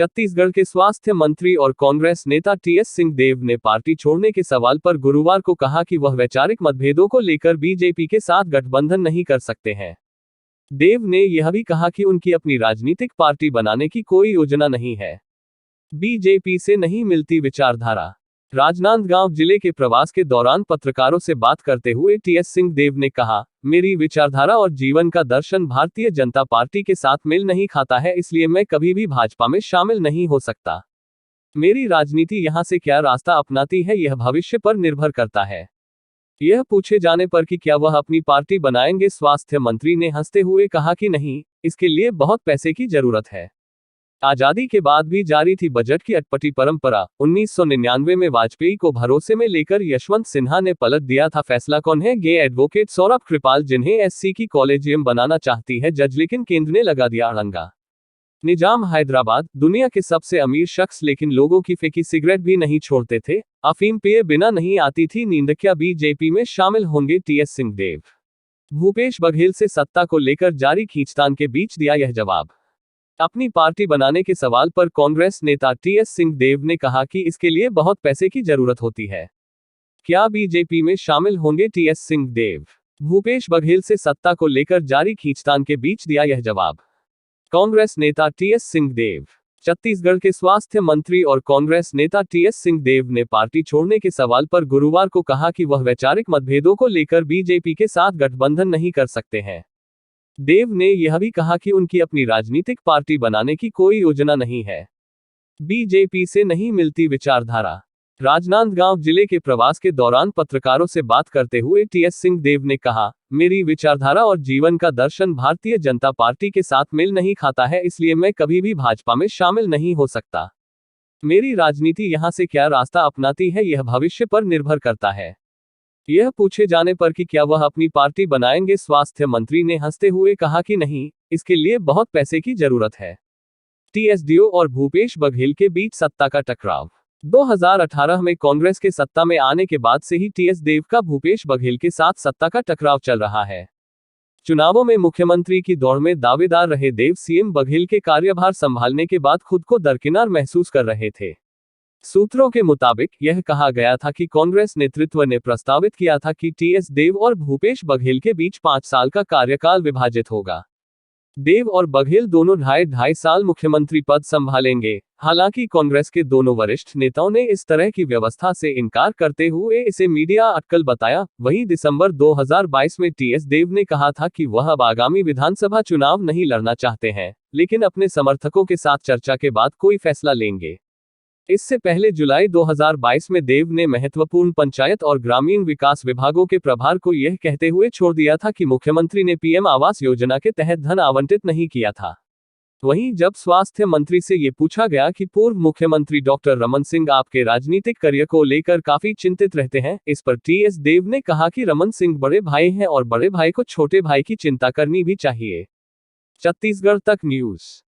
छत्तीसगढ़ के स्वास्थ्य मंत्री और कांग्रेस नेता टीएस सिंहदेव ने पार्टी छोड़ने के सवाल पर गुरुवार को कहा कि वह वैचारिक मतभेदों को लेकर बीजेपी के साथ गठबंधन नहीं कर सकते हैं। देव ने यह भी कहा कि उनकी अपनी राजनीतिक पार्टी बनाने की कोई योजना नहीं है। बीजेपी से नहीं मिलती विचारधारा। राजनांदगांव जिले के प्रवास के दौरान पत्रकारों से बात करते हुए टीएस सिंहदेव ने कहा, मेरी विचारधारा और जीवन का दर्शन भारतीय जनता पार्टी के साथ मेल नहीं खाता है, इसलिए मैं कभी भी भाजपा में शामिल नहीं हो सकता। मेरी राजनीति यहां से क्या रास्ता अपनाती है यह भविष्य पर निर्भर करता है। यह पूछे जाने पर कि क्या वह अपनी पार्टी बनाएंगे, स्वास्थ्य मंत्री ने हंसते हुए कहा कि नहीं, इसके लिए बहुत पैसे की जरूरत है। आजादी के बाद भी जारी थी बजट की अटपटी परंपरा। 1999 में वाजपेयी को भरोसे में लेकर यशवंत सिन्हा ने पलट दिया था फैसला। कौन है गे एडवोकेट सौरभ कृपाल, जिन्हें एससी की कॉलेजियम बनाना चाहती है जज, लेकिन केंद्र ने लगा दिया अड़ंगा। निजाम हैदराबाद, दुनिया के सबसे अमीर शख्स, लेकिन लोगों की फेंकी सिगरेट भी नहीं छोड़ते थे। अफीम पिए बिना नहीं आती थी नींद। क्या बीजेपी में शामिल होंगे टीएस सिंहदेव? भूपेश बघेल से सत्ता को लेकर जारी खींचतान के बीच दिया यह जवाब। अपनी पार्टी बनाने के सवाल पर कांग्रेस नेता टीएस सिंहदेव ने कहा कि इसके लिए बहुत पैसे की जरूरत होती है। क्या बीजेपी में शामिल होंगे टीएस सिंहदेव? भूपेश बघेल से सत्ता को लेकर जारी खींचतान के बीच दिया यह जवाब। कांग्रेस नेता टीएस सिंहदेव। छत्तीसगढ़ के स्वास्थ्य मंत्री और कांग्रेस नेता टीएस सिंहदेव ने पार्टी छोड़ने के सवाल पर गुरुवार को कहा कि वह वैचारिक मतभेदों को लेकर बीजेपी के साथ गठबंधन नहीं कर सकते हैं। देव ने यह भी कहा कि उनकी अपनी राजनीतिक पार्टी बनाने की कोई योजना नहीं है। बीजेपी से नहीं मिलती विचारधारा। राजनांदगांव जिले के प्रवास के दौरान पत्रकारों से बात करते हुए टीएस सिंहदेव ने कहा, मेरी विचारधारा और जीवन का दर्शन भारतीय जनता पार्टी के साथ मेल नहीं खाता है, इसलिए मैं कभी भी भाजपा में शामिल नहीं हो सकता। मेरी राजनीति यहां से क्या रास्ता अपनाती है यह भविष्य पर निर्भर करता है। यह पूछे जाने पर कि क्या वह अपनी पार्टी बनाएंगे, स्वास्थ्य मंत्री ने हंसते हुए कहा कि नहीं, इसके लिए बहुत पैसे की जरूरत है। टीएसडीओ और भूपेश बघेल के बीच सत्ता का टकराव। 2018 में कांग्रेस के सत्ता में आने के बाद से ही टीएस देव का भूपेश बघेल के साथ सत्ता का टकराव चल रहा है। चुनावों में मुख्यमंत्री की दौड़ में दावेदार रहे देव सीएम बघेल के कार्यभार संभालने के बाद खुद को दरकिनार महसूस कर रहे थे। सूत्रों के मुताबिक यह कहा गया था कि कांग्रेस नेतृत्व ने प्रस्तावित किया था कि टीएस देव और भूपेश बघेल के बीच 5 साल का कार्यकाल विभाजित होगा। देव और बघेल दोनों 2.5 साल मुख्यमंत्री पद संभालेंगे। हालांकि कांग्रेस के दोनों वरिष्ठ नेताओं ने इस तरह की व्यवस्था से इनकार करते हुए इसे मीडिया अटकल बताया। वहीं दिसंबर 2022 में टीएस देव ने कहा था कि वह अब आगामी विधानसभा चुनाव नहीं लड़ना चाहते हैं, लेकिन अपने समर्थकों के साथ चर्चा के बाद कोई फैसला लेंगे। इससे पहले जुलाई 2022 में देव ने महत्वपूर्ण पंचायत और ग्रामीण विकास विभागों के प्रभार को यह कहते हुए छोड़ दिया था कि मुख्यमंत्री ने पीएम आवास योजना के तहत धन आवंटित नहीं किया था। वहीं जब स्वास्थ्य मंत्री से ये पूछा गया कि पूर्व मुख्यमंत्री डॉक्टर रमन सिंह आपके राजनीतिक करियर को लेकर काफी चिंतित रहते हैं, इस पर टीएस देव ने कहा कि रमन सिंह बड़े भाई हैं और बड़े भाई को छोटे भाई की चिंता करनी भी चाहिए। छत्तीसगढ़ तक न्यूज।